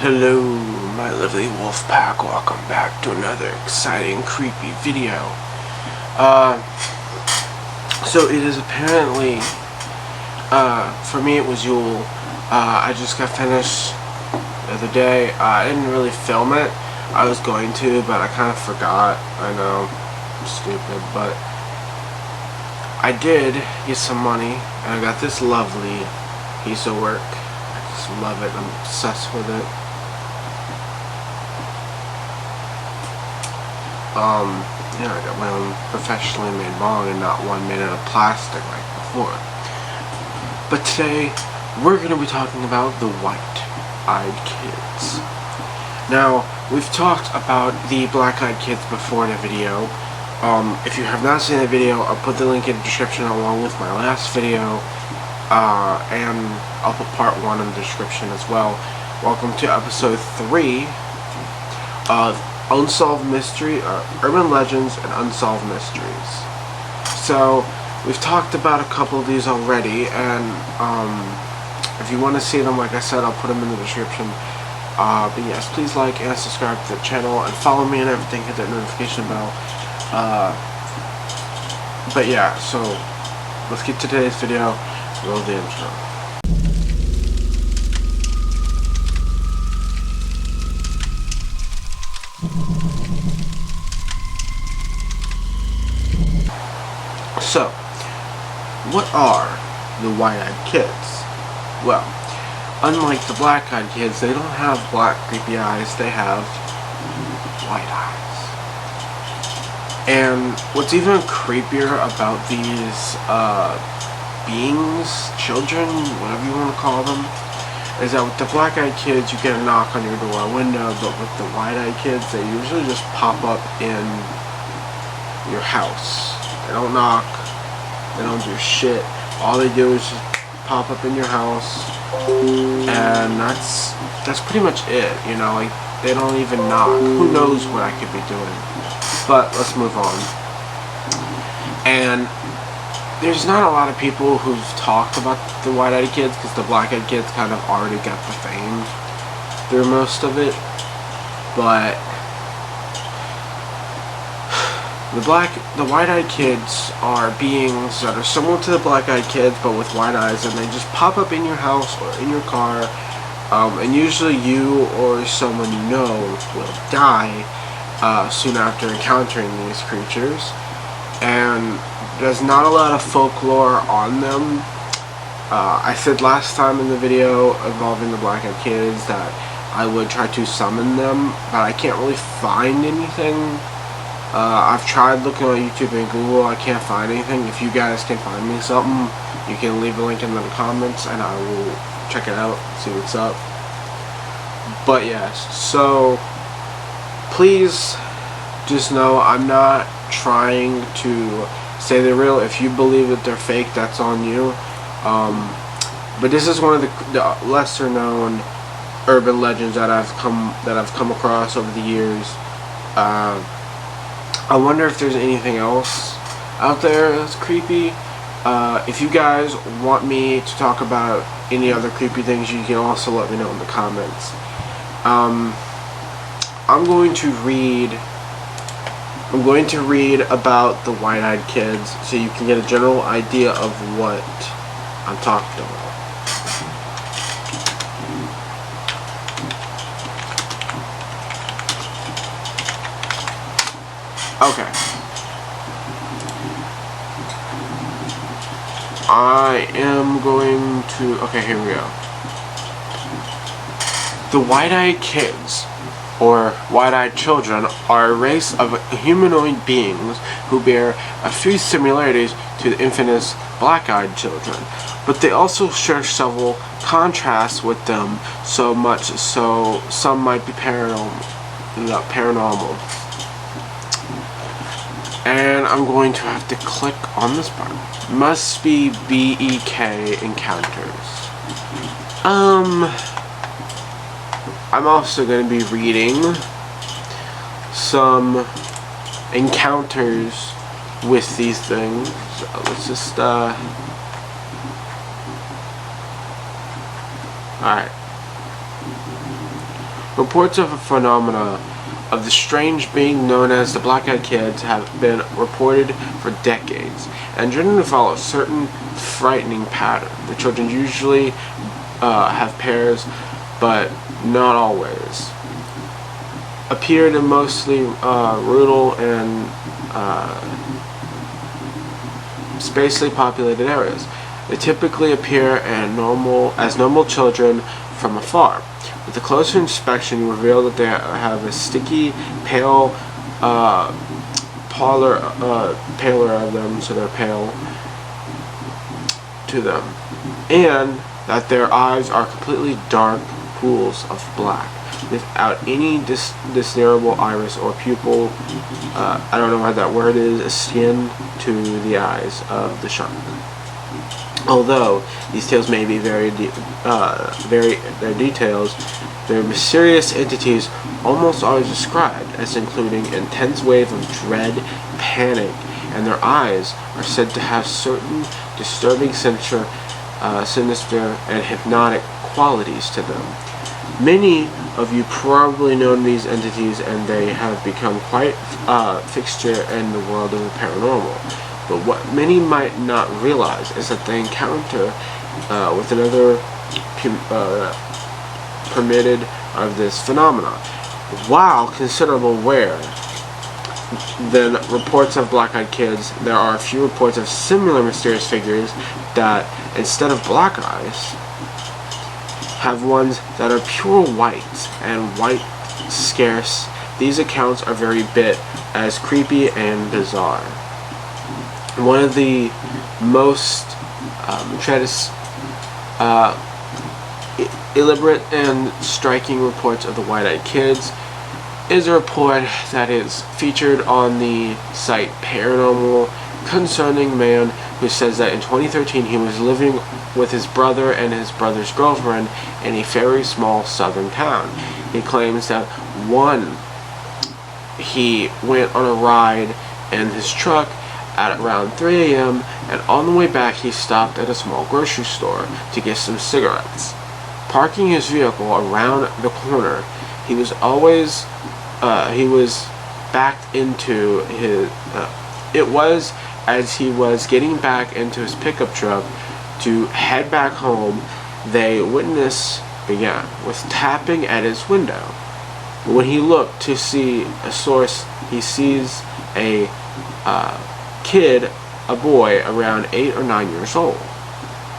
Hello, my lovely wolf pack. Welcome back to another exciting, creepy video. So it is apparently, for me it was Yule. I just got finished the other day. I didn't really film it. I was going to, but I kind of forgot. I know, I'm stupid, but I did get some money, and I got this lovely piece of work. I just love it. I'm obsessed with it. I got my own professionally made bong and not one made out of plastic like before. But today, we're going to be talking about the white-eyed kids. Now, we've talked about the black-eyed kids before in a video. If you have not seen the video, I'll put the link in the description along with my last video, and I'll put part 1 in the description as well. Welcome to episode 3 of Unsolved Mystery, Urban Legends and Unsolved Mysteries. So, we've talked about a couple of these already, and if you want to see them, like I said, I'll put them in the description. But yes, please like and subscribe to the channel, and follow me and everything, hit that notification bell. But yeah, so, let's get to today's video. Roll the intro. So, what are the white-eyed kids? Well, unlike the black-eyed kids, they don't have black creepy eyes, they have white eyes. And what's even creepier about these beings, children, whatever you want to call them, is that with the black-eyed kids, you get a knock on your door or window, but with the white-eyed kids, they usually just pop up in your house. They don't knock, they don't do shit. All they do is just pop up in your house, and that's pretty much it, you know, like, they don't even knock. Who knows what I could be doing? But let's move on. And there's not a lot of people who've talked about the white-eyed kids, because the black-eyed kids kind of already got the fame through most of it, but the white-eyed kids are beings that are similar to the black-eyed kids, but with white eyes, and they just pop up in your house or in your car, and usually you or someone you know will die soon after encountering these creatures. And there's not a lot of folklore on them. I said last time in the video involving the black-eyed kids that I would try to summon them, but I can't really find anything. I've tried looking on YouTube and Google, I can't find anything. If you guys can find me something, you can leave a link in the comments and I will check it out, see what's up. But yes, so please just know I'm not trying to say they're real. If you believe that they're fake, that's on you. But this is one of the lesser known urban legends that I've come across over the years. I wonder if there's anything else out there that's creepy. If you guys want me to talk about any other creepy things, you can also let me know in the comments. I'm going to read about the white-eyed kids so you can get a general idea of what I'm talking about. Okay. I am going to... Okay, here we go. The white-eyed kids, or white-eyed children, are a race of humanoid beings who bear a few similarities to the infamous black-eyed children, but they also share several contrasts with them, so much so some might be paranormal. And I'm going to have to click on this part. Must be BEK encounters. I'm also going to be reading some encounters with these things. So let's just alright. Reports of a phenomena of the strange being known as the black-eyed kids have been reported for decades and generally follow a certain frightening pattern. The children usually have pairs, but not always. Appeared in mostly rural and sparsely populated areas. They typically appear as normal children from afar. With a closer inspection, you reveal that they have a sticky, pale, paler of them, so they're pale to them, and that their eyes are completely dark pools of black, without any discernible iris or pupil. I don't know what that word is. Skin to the eyes of the shark. Although these tales may be their details, their mysterious entities almost always described as including intense wave of dread, panic, and their eyes are said to have certain disturbing sinister and hypnotic qualities to them. Many of you probably know these entities, and they have become quite fixture in the world of the paranormal. But what many might not realize is that the encounter with another permitted of this phenomenon. While considerable rare than reports of black-eyed kids, there are a few reports of similar mysterious figures that, instead of black eyes, have ones that are pure white, and white scarce. These accounts are very bit as creepy and bizarre. One of the most elaborate and striking reports of the white-eyed kids is a report that is featured on the site Paranormal concerning a man who says that in 2013 he was living with his brother and his brother's girlfriend in a very small southern town. He claims that he went on a ride in his truck at around 3 a.m. and on the way back he stopped at a small grocery store to get some cigarettes. Parking his vehicle around the corner, he was backed into his it was as he was getting back into his pickup truck to head back home, the witness began with tapping at his window. When he looked to see a source, he sees a boy around 8 or 9 years old.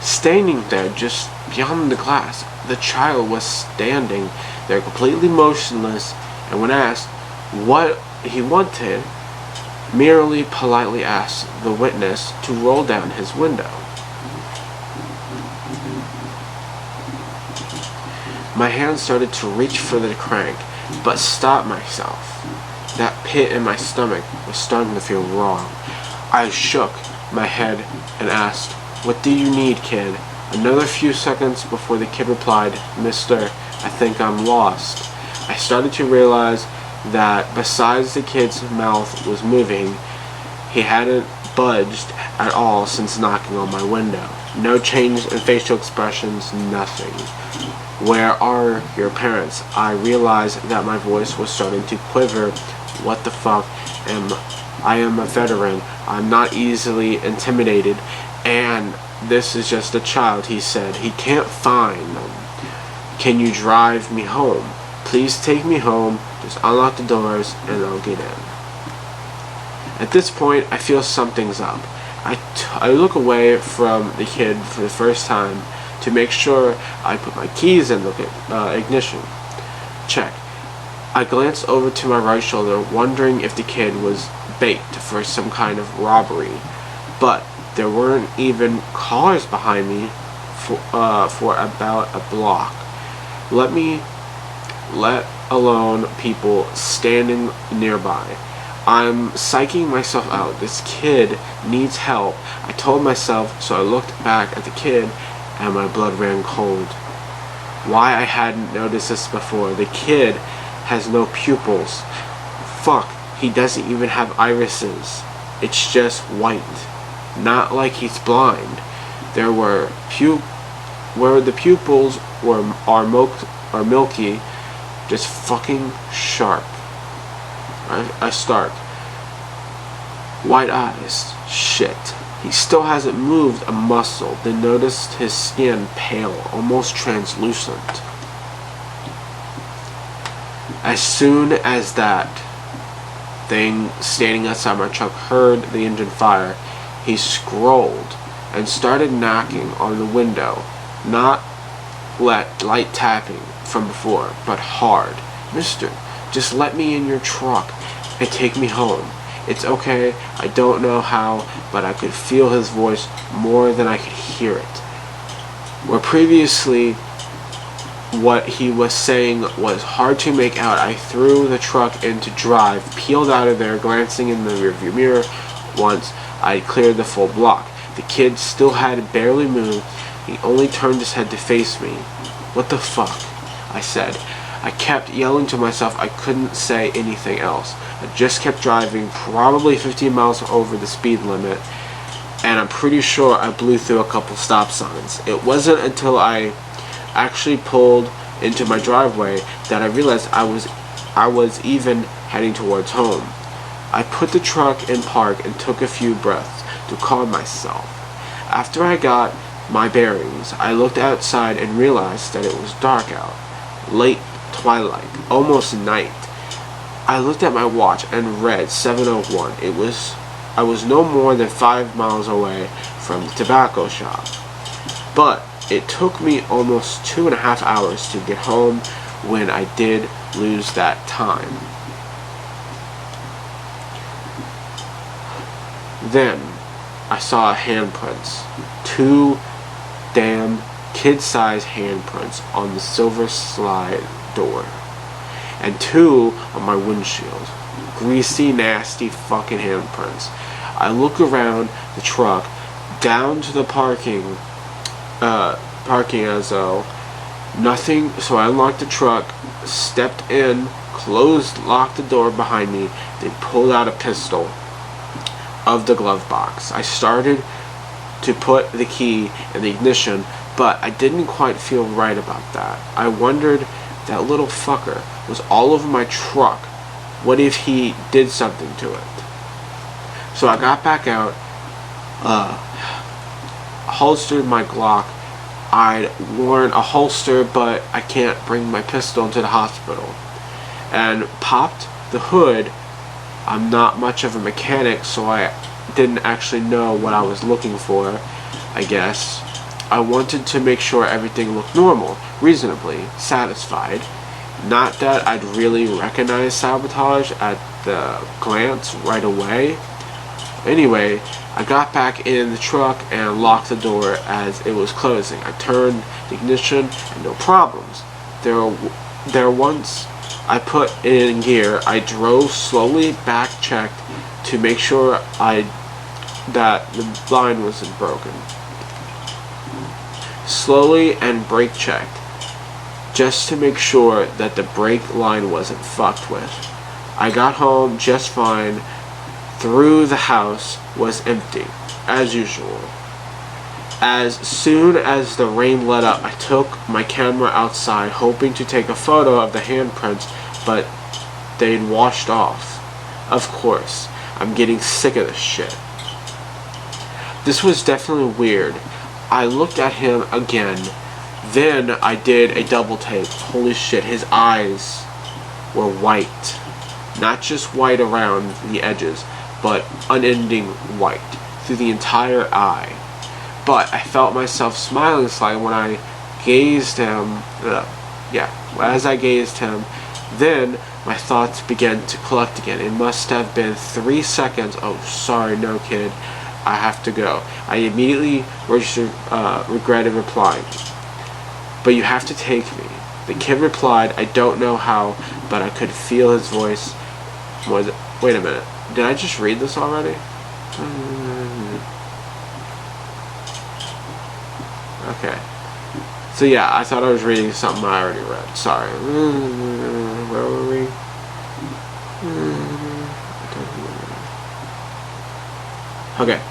Standing there just beyond the glass, the child was standing there completely motionless, and when asked what he wanted, merely politely asked the witness to roll down his window. My hand started to reach for the crank, but stopped myself. That pit in my stomach was starting to feel wrong. I shook my head and asked, "What do you need, kid?" Another few seconds before the kid replied, "Mister, I think I'm lost." I started to realize that besides the kid's mouth was moving, he hadn't budged at all since knocking on my window. No change in facial expressions, nothing. "Where are your parents?" I realized that my voice was starting to quiver. What the fuck? I am a veteran. I'm not easily intimidated, and this is just a child, he said. He can't find them. "Can you drive me home? Please take me home. Just unlock the doors and I'll get in." At this point, I feel something's up. I look away from the kid for the first time to make sure I put my keys in the ignition. Check. I glanced over to my right shoulder, wondering if the kid was bait for some kind of robbery, but there weren't even cars behind me for about a block. Let alone people standing nearby. I'm psyching myself out. This kid needs help, I told myself, so I looked back at the kid and my blood ran cold. Why I hadn't noticed this before. The kid has no pupils. Fuck, he doesn't even have irises. It's just white. Not like he's blind. Where the pupils are milky, just fucking sharp. I start. White eyes. Shit. He still hasn't moved a muscle, then noticed his skin pale, almost translucent. As soon as that thing standing outside my truck heard the engine fire, he scrolled and started knocking on the window. Not light tapping from before, but hard. Mister, just let me in your truck and take me home. It's okay, I don't know how, but I could feel his voice more than I could hear it. Where previously what he was saying was hard to make out, I threw the truck into drive, peeled out of there, glancing in the rearview mirror once I had cleared the full block. The kid still had barely moved. He only turned his head to face me. What the fuck? I said. I kept yelling to myself. I couldn't say anything else. I just kept driving, probably 15 miles over the speed limit, and I'm pretty sure I blew through a couple stop signs. It wasn't until I actually pulled into my driveway that I realized I was even heading towards home. I put the truck in park and took a few breaths to calm myself. After I got my bearings, I looked outside and realized that it was dark out. Late twilight, almost night. I looked at my watch and read 7:01. I was no more than 5 miles away from the tobacco shop. But it took me almost 2.5 hours to get home when I did lose that time. Then I saw handprints. 2 damn kid-sized handprints on the silver slide door. And 2 on my windshield. Greasy, nasty fucking handprints. I look around the truck, down to the parking as though nothing, so I unlocked the truck, stepped in, locked the door behind me, then pulled out a pistol of the glove box. I started to put the key in the ignition, but I didn't quite feel right about that. I wondered, that little fucker was all over my truck. What if he did something to it? So I got back out, holstered my Glock. I'd worn a holster, but I can't bring my pistol into the hospital. And popped the hood. I'm not much of a mechanic, so I didn't actually know what I was looking for, I guess. I wanted to make sure everything looked normal, reasonably satisfied. Not that I'd really recognize sabotage at the glance right away. Anyway, I got back in the truck and locked the door as it was closing. I turned the ignition and no problems. There once I put it in gear, I drove slowly, back-checked to make sure that the line wasn't broken. Slowly and brake-checked, just to make sure that the brake line wasn't fucked with. I got home just fine. Through the house was empty, as usual. As soon as the rain let up, I took my camera outside, hoping to take a photo of the handprints, but they'd washed off. Of course, I'm getting sick of this shit. This was definitely weird. I looked at him again. Then I did a double take. Holy shit, his eyes were white. Not just white around the edges, but unending white through the entire eye. But I felt myself smiling slightly when I gazed him. As I gazed him, then my thoughts began to collect again. It must have been 3 seconds. Oh, sorry, no kid. I have to go. I immediately regretted replying. But you have to take me. The kid replied, I don't know how, but I could feel his voice. Wait a minute. Did I just read this already? Okay. So yeah, I thought I was reading something I already read. Sorry. Where were we? Okay.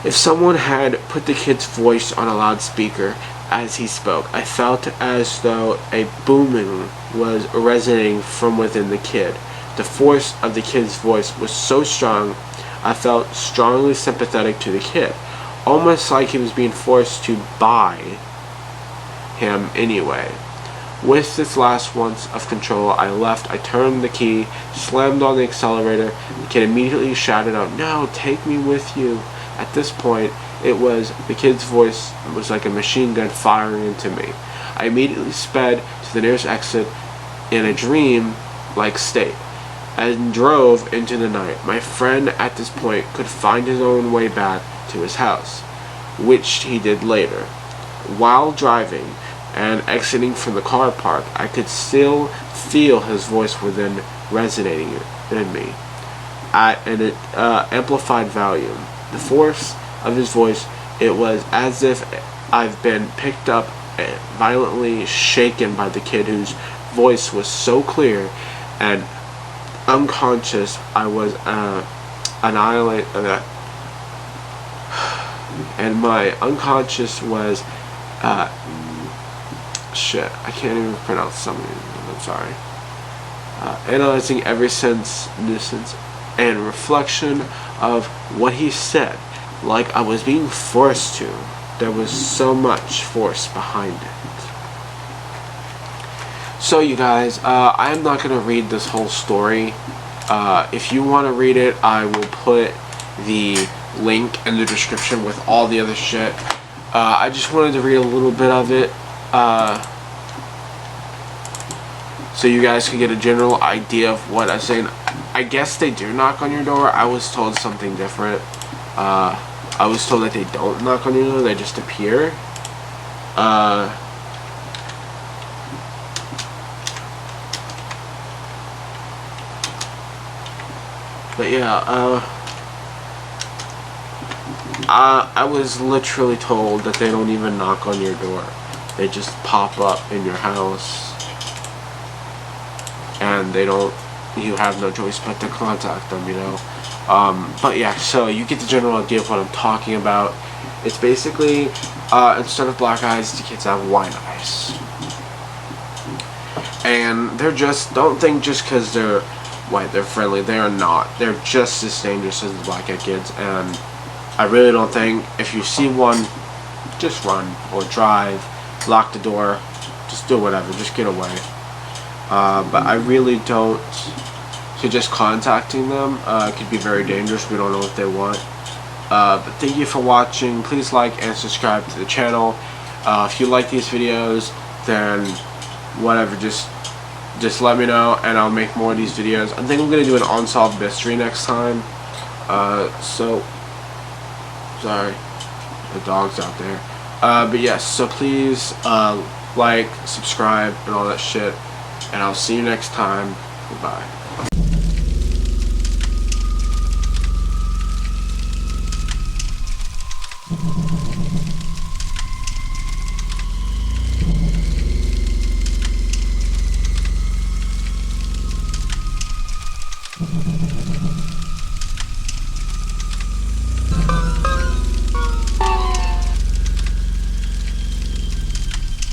If someone had put the kid's voice on a loudspeaker, as he spoke. I felt as though a booming was resonating from within the kid. The force of the kid's voice was so strong, I felt strongly sympathetic to the kid, almost like he was being forced to buy him anyway. With this last once of control, I left. I turned the key, slammed on the accelerator. The kid immediately shouted out, "No, take me with you." At this point, the kid's voice was like a machine gun firing into me. I immediately sped to the nearest exit in a dream-like state and drove into the night. My friend at this point could find his own way back to his house, which he did later. While driving and exiting from the car park, I could still feel his voice within resonating in me at an amplified volume. The force of his voice, it was as if I've been picked up and violently shaken by the kid whose voice was so clear and unconscious. I was annihilated, and my unconscious was shit, I can't even pronounce some of these. I'm sorry. Analyzing every sense, nuisance, and reflection of what he said, like I was being forced to. There was so much force behind it. So you guys, I am not going to read this whole story. If you want to read it, I will put the link in the description with all the other shit. I just wanted to read a little bit of it, so you guys can get a general idea of what I'm saying. I guess they do knock on your door. I was told something different. I was told that they don't knock on your door, they just appear. But yeah, I was literally told that they don't even knock on your door. They just pop up in your house, and you have no choice but to contact them, you know. But yeah, so you get the general idea of what I'm talking about. It's basically, instead of black eyes, the kids have white eyes. And they're just, don't think just because they're white, they're friendly. They are not. They're just as dangerous as the black eyed kids, and I really don't think, if you see one, just run, or drive, lock the door, just do whatever, just get away. But I really don't, so just contacting them could be very dangerous. We don't know what they want. But thank you for watching. Please like and subscribe to the channel. If you like these videos, then whatever, just let me know and I'll make more of these videos. I think I'm going to do an unsolved mystery next time. So sorry, the dog's out there. But yes, so please like, subscribe, and all that shit. And I'll see you next time. Goodbye.